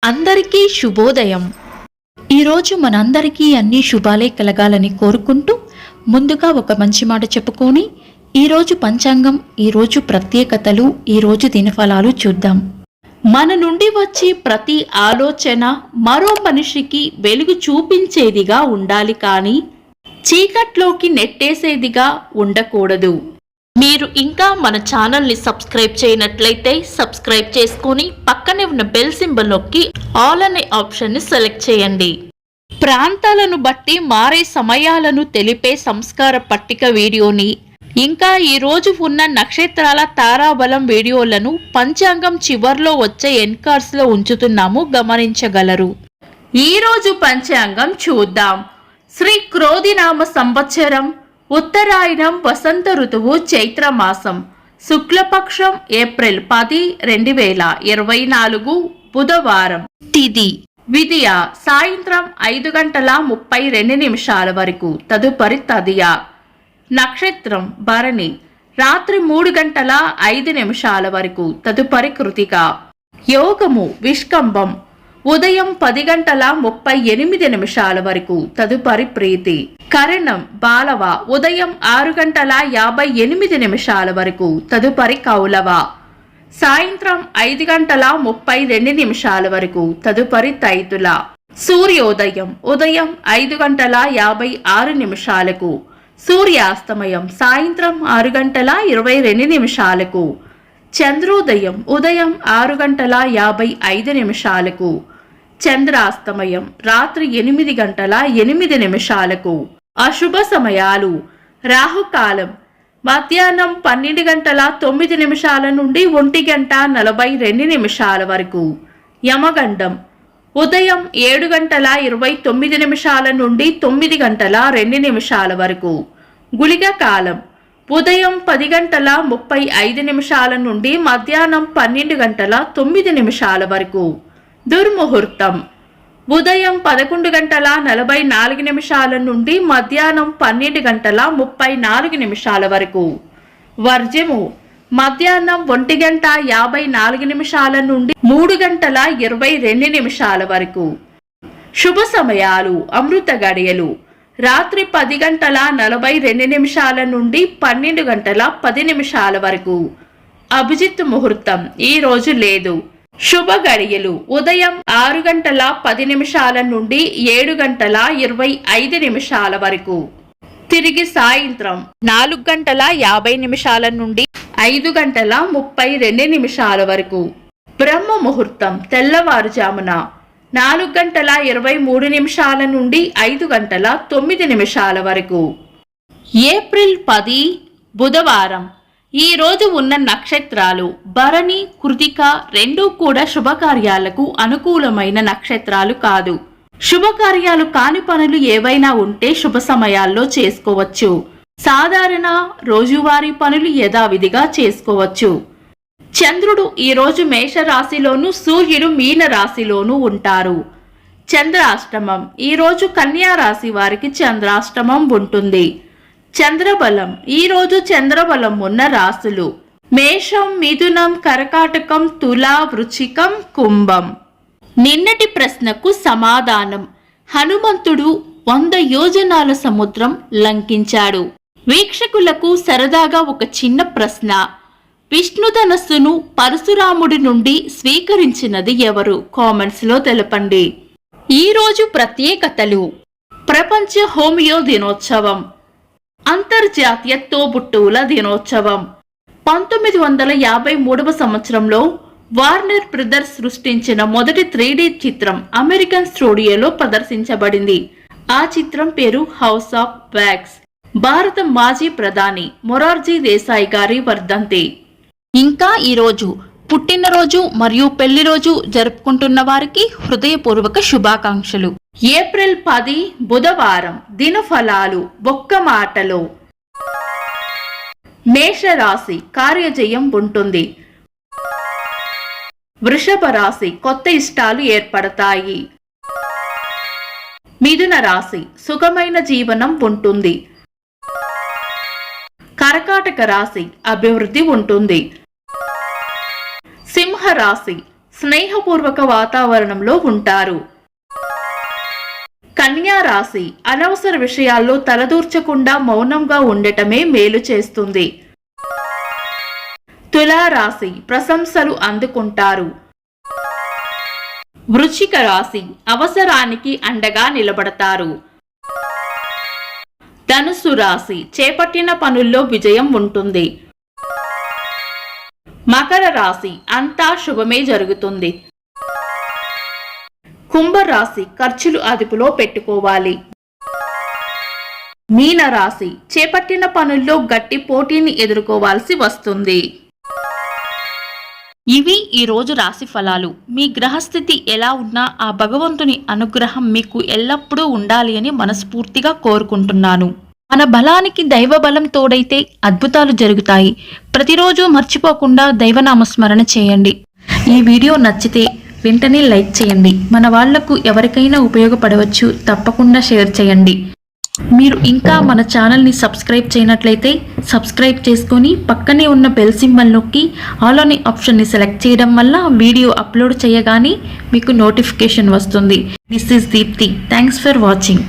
అందరికీ శుభోదయం. ఈరోజు మనందరికీ అన్ని శుభాలే కలగాలని కోరుకుంటూ ముందుగా ఒక మంచి మాట చెప్పుకొని ఈరోజు పంచాంగం, ఈరోజు ప్రత్యేకతలు, ఈరోజు దినఫలాలు చూద్దాం. మన నుండి వచ్చే ప్రతి ఆలోచన మరో మనిషికి వెలుగు చూపించేదిగా ఉండాలి, కానీ చీకట్లోకి నెట్టేసేదిగా ఉండకూడదు. మీరు ఇంకా మన ఛానల్ని సబ్స్క్రైబ్ చేయనట్లయితే సబ్స్క్రైబ్ చేసుకొని పక్కనే ఉన్న బెల్ సింబల్ నొక్కి ఆల్ అనే ఆప్షన్ని సెలెక్ట్ చేయండి. ప్రాంతాలను బట్టి మారే సమయాలను తెలిపే సంస్కార పట్టిక వీడియోని, ఇంకా ఈరోజు ఉన్న నక్షత్రాల తారాబలం వీడియోలను పంచాంగం చివర్లో వచ్చే ఎన్కార్స్లో ఉంచుతున్నాము, గమనించగలరు. ఈరోజు పంచాంగం చూద్దాం. శ్రీ క్రోధినామ సంవత్సరం, ఉత్తరాయణం, వసంత ఋతువు, చైత్రమాసం, శుక్లపక్షం, ఏప్రిల్ 10, 2024, బుధవారం. తిథి విదియ సాయంత్రం 5:32 వరకు, తదుపరి తదియ. నక్షత్రం భరణి రాత్రి 3:05 వరకు, తదుపరి కృతిక. యోగము విష్కంభం ఉదయం 10:38 వరకు, తదుపరి ప్రీతి. కరణం బాలవ ఉదయం 6:58 వరకు, తదుపరి కౌలవ. సాయంత్రం 5:32 వరకు, తదుపరి తైతుల. సూర్యోదయం ఉదయం 5:56, సూర్యాస్తమయం సాయంత్రం 6:22. చంద్రోదయం ఉదయం 6:55, చంద్రాస్తమయం రాత్రి 8:08. అశుభ సమయాలు: రాహుకాలం మధ్యాహ్నం 12:09 నుండి 1:42 వరకు. యమగండం ఉదయం 7:29 నుండి 9:02 వరకు. గుళిక కాలం ఉదయం 10:35 నుండి మధ్యాహ్నం 12:09 వరకు. దుర్ముహూర్తం ఉదయం 11:44 నుండి మధ్యాహ్నం 12:34 వరకు. వర్జము మధ్యాహ్నం 1:54 నుండి 3:22 వరకు. శుభ సమయాలు: అమృత గడియలు రాత్రి 10:42 నుండి 12:10 వరకు. అభిజిత్ ముహూర్తం ఈ రోజు లేదు. శుభ గడియలు ఉదయం 6:10 నుండి 7:25 వరకు. తిరిగి సాయంత్రం 4:50 నుండి 5:32 వరకు. బ్రహ్మ ముహూర్తం తెల్లవారుజామున 4:23 నుండి 5:09 వరకు. ఏప్రిల్ 10, బుధవారం. ఈ రోజు ఉన్న నక్షత్రాలు భరణి, కృతిక రెండూ కూడా శుభకార్యాలకు అనుకూలమైన నక్షత్రాలు కాదు. శుభకార్యాలు కాని పనులు ఏవైనా ఉంటే శుభ సమయాల్లో చేసుకోవచ్చు. సాధారణ రోజువారీ పనులు యథావిధిగా చేసుకోవచ్చు. చంద్రుడు ఈరోజు మేషరాశిలోను, సూర్యుడు మీన రాశిలోనూ ఉంటారు. చంద్రాష్టమం ఈరోజు కన్యా రాశి వారికి చంద్రాష్టమం ఉంటుంది. చంద్రబలం ఈరోజు చంద్రబలం ఉన్న రాశులు మేషం, మిథునం, కర్కాటకం, తుల, వృశ్చికం, కుంభం. నిన్నటి ప్రశ్నకు సమాధానం: హనుమంతుడు 100 యోజనాల సముద్రం లంకించాడు. వీక్షకులకు సరదాగా ఒక చిన్న ప్రశ్న: విష్ణుధనస్సును పరశురాముడి నుండి స్వీకరించినది ఎవరు? కామెంట్స్ లో తెలపండి. ఈరోజు ప్రత్యేకతలు: ప్రపంచ హోమియో దినోత్సవం, అంతర్జాతీయ తోబుట్టువుల దినోత్సవం. 1953 సంవత్సరంలో వార్నర్ బ్రదర్స్ సృష్టించిన మొదటి 3D చిత్రం అమెరికన్ స్టూడియోలో ప్రదర్శించబడింది. ఆ చిత్రం పేరు హౌస్ ఆఫ్ వ్యాక్స్. భారత మాజీ ప్రధాని మొరార్జీ దేశాయ్ గారి వర్ధంతి. ఇంకా ఈరోజు పుట్టినరోజు మరియు పెళ్లి రోజు జరుపుకుంటున్న వారికి హృదయపూర్వక శుభాకాంక్షలు. ఏప్రిల్ 10, బుధవారం. దినఫలాలు ఒక్క మాటలో: మేషరాశి కార్యజయం ఉంటుంది. వృషభ రాశి కొత్త ఇష్టాలు ఏర్పడతాయి. మిథున రాశి సుఖమైన జీవనం ఉంటుంది. కర్కాటక రాశి అభివృద్ధి ఉంటుంది. సింహరాశి స్నేహపూర్వక వాతావరణంలో ఉంటారు. కన్యా రాశి అనవసర విషయాల్లో తలదూర్చకుండా మౌనంగా ఉండటమే మేలు చేస్తుంది. తులా రాశి ప్రశంసలు అందుకుంటారు. వృశ్చిక రాశి అవసరానికి అండగా నిలబడతారు. ధనుస్సు రాశి చేపట్టిన పనుల్లో విజయం ఉంటుంది. మకర రాశి అంతా శుభమే జరుగుతుంది. కుంభరాశి ఖర్చులు అదుపులో పెట్టుకోవాలి. మీన రాశి చేపట్టిన పనుల్లో గట్టి పోటీని ఎదుర్కోవాల్సి వస్తుంది. ఇవి ఈ రోజు రాశి ఫలాలు. మీ గ్రహస్థితి ఎలా ఉన్నా ఆ భగవంతుని అనుగ్రహం మీకు ఎల్లప్పుడూ ఉండాలి అని మనస్ఫూర్తిగా కోరుకుంటున్నాను. మన బలానికి దైవ బలం తోడైతే అద్భుతాలు జరుగుతాయి. ప్రతిరోజు మర్చిపోకుండా దైవనామస్మరణ చేయండి. ఈ వీడియో నచ్చితే వెంటనే లైక్ చేయండి. మన వాళ్లకు ఎవరికైనా ఉపయోగపడవచ్చు. తప్పకుండా షేర్ చేయండి. మీరు ఇంకా మన ఛానల్ని సబ్స్క్రైబ్ చేయనట్లయితే సబ్స్క్రైబ్ చేసుకొని పక్కనే ఉన్న బెల్ సింబల్ నొక్కి ఆల్ అనే ఆప్షన్ని సెలెక్ట్ చేయడం వల్ల వీడియో అప్లోడ్ చేయగానే మీకు నోటిఫికేషన్ వస్తుంది. This is Deepti. Thanks for watching.